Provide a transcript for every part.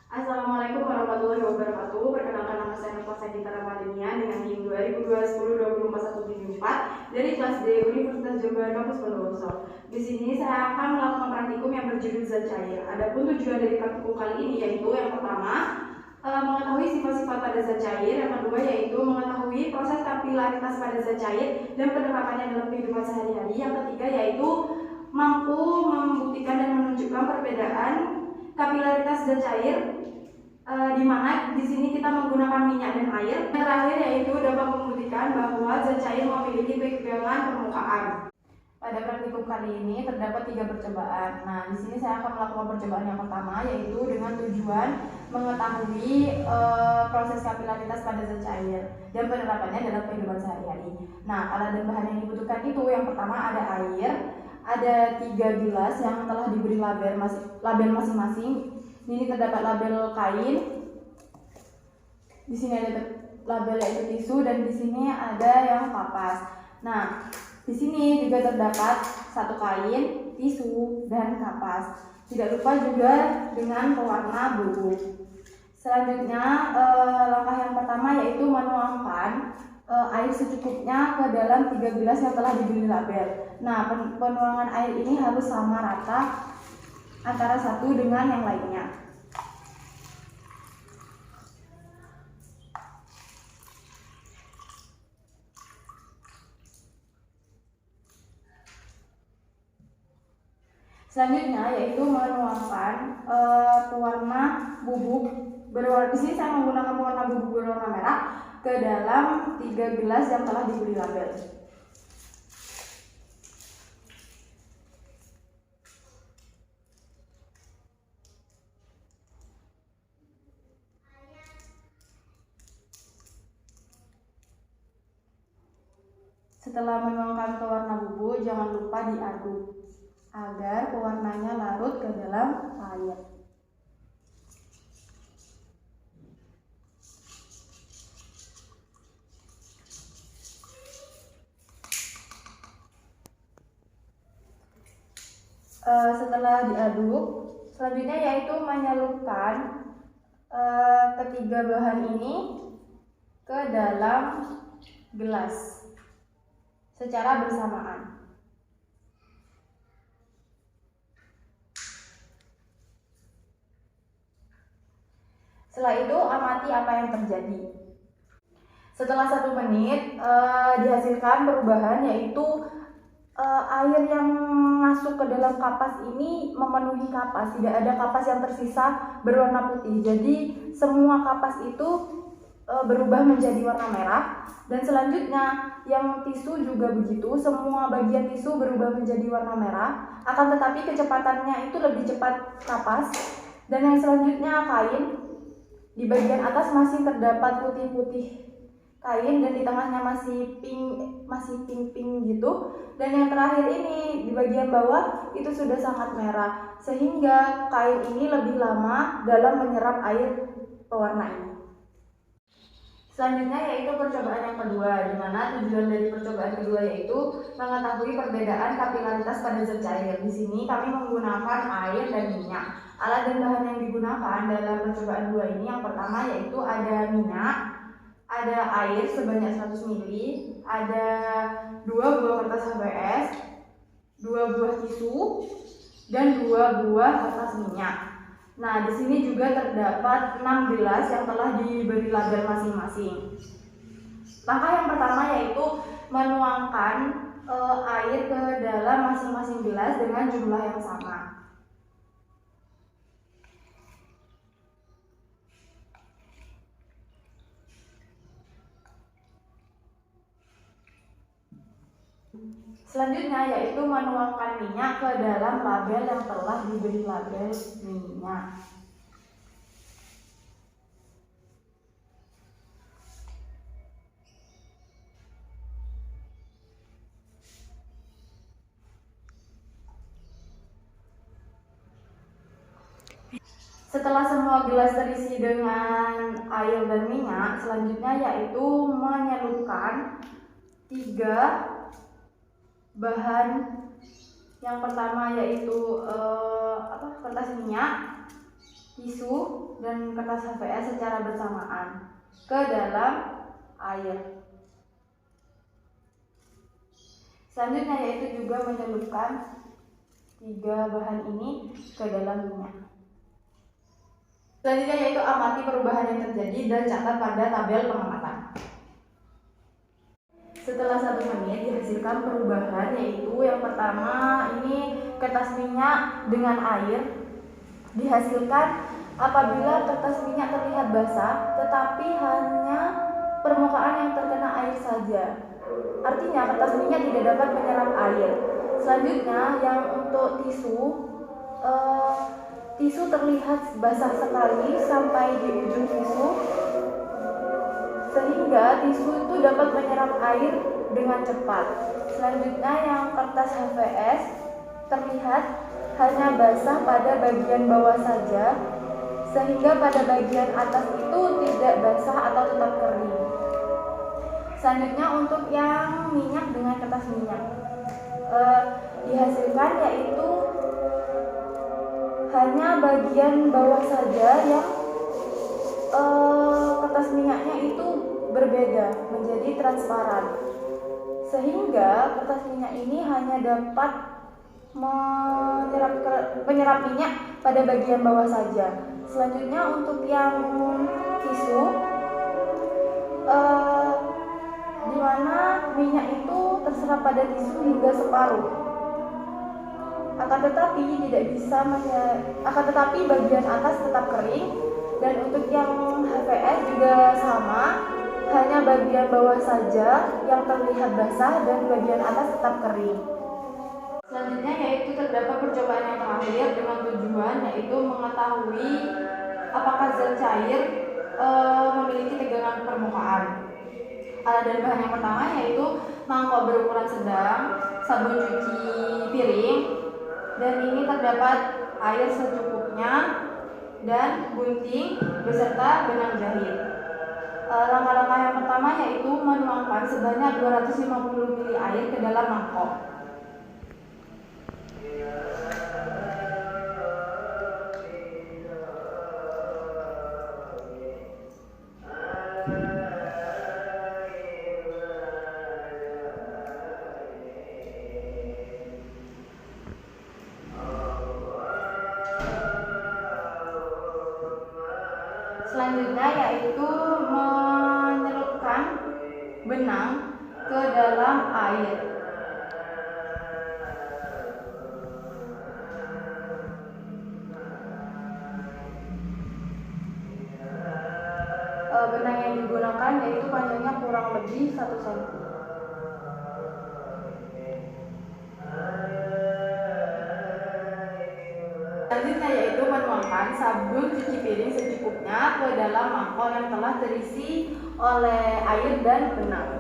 Assalamualaikum warahmatullahi wabarakatuh. Perkenalkan, nama saya Nova Dita Ramadhania dengan NIM 2020-2021-74 dari kelas D Universitas Jember Kampus Bondowoso. Di sini saya akan melakukan praktikum yang berjudul zat cair. Adapun tujuan dari praktikum kali ini yaitu yang pertama, mengetahui sifat-sifat pada zat cair, yang kedua yaitu mengetahui proses kapilaritas pada zat cair dan penerapannya dalam kehidupan sehari-hari, yang ketiga yaitu mampu membuktikan dan menunjukkan perbedaan kapilaritas zat cair, di mana di sini kita menggunakan minyak dan air. Yang terakhir yaitu dapat membuktikan bahwa zat cair memiliki ketegangan permukaan. Pada praktikum kali ini terdapat 3 percobaan. Nah, di sini saya akan melakukan percobaan yang pertama yaitu dengan tujuan mengetahui proses kapilaritas pada zat cair dan penerapannya dalam kehidupan sehari-hari. Nah, alat dan bahan yang dibutuhkan itu yang pertama ada air, ada 3 gelas yang telah diberi label masing-masing. Ini terdapat label kain. Di sini ada label yaitu tisu dan di sini ada yang kapas. Nah, di sini juga terdapat satu kain, tisu, dan kapas. Tidak lupa juga dengan pewarna bubuk. Selanjutnya, langkah yang pertama yaitu menuangkan air secukupnya ke dalam 3 gelas yang telah diberi label. Nah, penuangan air ini harus sama rata antara satu dengan yang lainnya. Selanjutnya yaitu menuangkan pewarna bubuk berwarna, di sini saya menggunakan pewarna bubuk berwarna merah ke dalam 3 gelas yang telah diberi label. Setelah menuangkan pewarna bubuk, jangan lupa diaduk agar pewarnanya larut ke dalam air. Setelah diaduk, selanjutnya yaitu menyelupkan ketiga bahan ini ke dalam gelas secara bersamaan. Setelah itu amati apa yang terjadi. Setelah 1 menit dihasilkan perubahan yaitu air yang masuk ke dalam kapas ini memenuhi kapas, tidak ada kapas yang tersisa berwarna putih. Jadi semua kapas itu berubah menjadi warna merah, dan selanjutnya yang tisu juga begitu, semua bagian tisu berubah menjadi warna merah. Akan tetapi kecepatannya itu lebih cepat kapas. Dan yang selanjutnya kain, di bagian atas masih terdapat putih-putih kain dan di tengahnya masih pink gitu, dan yang terakhir ini di bagian bawah itu sudah sangat merah, sehingga kain ini lebih lama dalam menyerap air pewarna ini. Selanjutnya yaitu percobaan yang kedua, di mana tujuan dari percobaan kedua yaitu mengetahui perbedaan kapilaritas pada zat cair. Di sini kami menggunakan air dan minyak. Alat dan bahan yang digunakan dalam percobaan 2 ini yang pertama yaitu ada minyak, ada air sebanyak 100 ml, ada 2 buah kertas HBS, 2 buah tisu, dan 2 buah kertas minyak. Nah, di sini juga terdapat 6 gelas yang telah diberi label masing-masing. Langkah yang pertama yaitu menuangkan air ke dalam masing-masing gelas dengan jumlah yang sama. Selanjutnya yaitu menuangkan minyak ke dalam label yang telah diberi label minyak. Setelah semua gelas terisi dengan air dan minyak, selanjutnya yaitu menyelupkan 3 bahan. Yang pertama yaitu kertas minyak, tisu dan kertas HVS secara bersamaan ke dalam air. Selanjutnya yaitu juga menyelupkan 3 bahan ini ke dalam minyak. Selanjutnya yaitu amati perubahan yang terjadi dan catat pada tabel pengamatan. Setelah 1 menit dihasilkan perubahan, yaitu yang pertama ini kertas minyak dengan air dihasilkan apabila kertas minyak terlihat basah tetapi hanya permukaan yang terkena air saja. Artinya kertas minyak tidak dapat menyerap air. Selanjutnya yang untuk tisu terlihat basah sekali sampai di ujung tisu, sehingga tisu itu dapat menyerap air dengan cepat. Selanjutnya yang kertas HVS terlihat hanya basah pada bagian bawah saja, sehingga pada bagian atas itu tidak basah atau tetap kering. Selanjutnya untuk yang minyak dengan kertas minyak dihasilkan yaitu hanya bagian bawah saja yang kertas minyaknya itu berbeda menjadi transparan, sehingga kertas minyak ini hanya dapat menyerap minyak pada bagian bawah saja. Selanjutnya untuk yang tisu di mana minyak itu terserap pada tisu hingga separuh. Akan tetapi bagian atas tetap kering, dan untuk yang HVS juga sama, hanya bagian bawah saja yang terlihat basah dan bagian atas tetap kering. Selanjutnya yaitu terdapat percobaan yang terakhir dengan tujuan yaitu mengetahui apakah zat cair memiliki tegangan permukaan. Alat dan bahan yang pertama yaitu mangkok berukuran sedang, sabun cuci piring, dan ini terdapat air secukupnya, dan gunting beserta benang jahit. Langkah-langkah yang pertama yaitu menuangkan sebanyak 250 ml air ke dalam mangkok. Selanjutnya yaitu menyelupkan benang ke dalam air. Benang yang digunakan yaitu panjangnya kurang lebih 1 cm. Selanjutnya yaitu menuangkan sabun cuci piring secukupnya ke dalam mangkok yang telah terisi oleh air dan benang.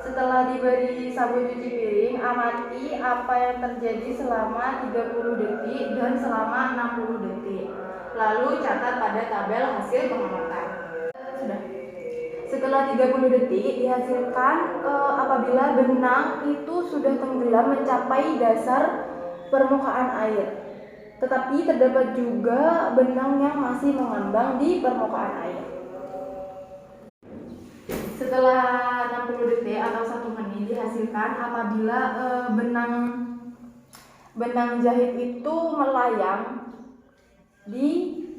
Setelah diberi sabun cuci piring, amati apa yang terjadi selama 30 detik dan selama 60 detik. Lalu catat pada tabel hasil pengamatan. Sudah. Setelah 30 detik dihasilkan apabila benang itu sudah tenggelam mencapai dasar permukaan air. Tetapi terdapat juga benang yang masih mengambang di permukaan air. Setelah 60 detik atau 1 menit dihasilkan apabila benang jahit itu melayang di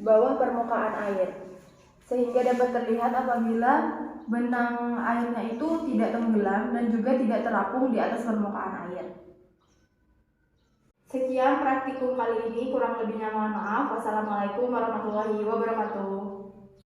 bawah permukaan air, sehingga dapat terlihat apabila benang airnya itu tidak tenggelam dan juga tidak terapung di atas permukaan air. Sekian praktikum kali ini, kurang lebihnya mohon maaf. Wassalamualaikum warahmatullahi wabarakatuh.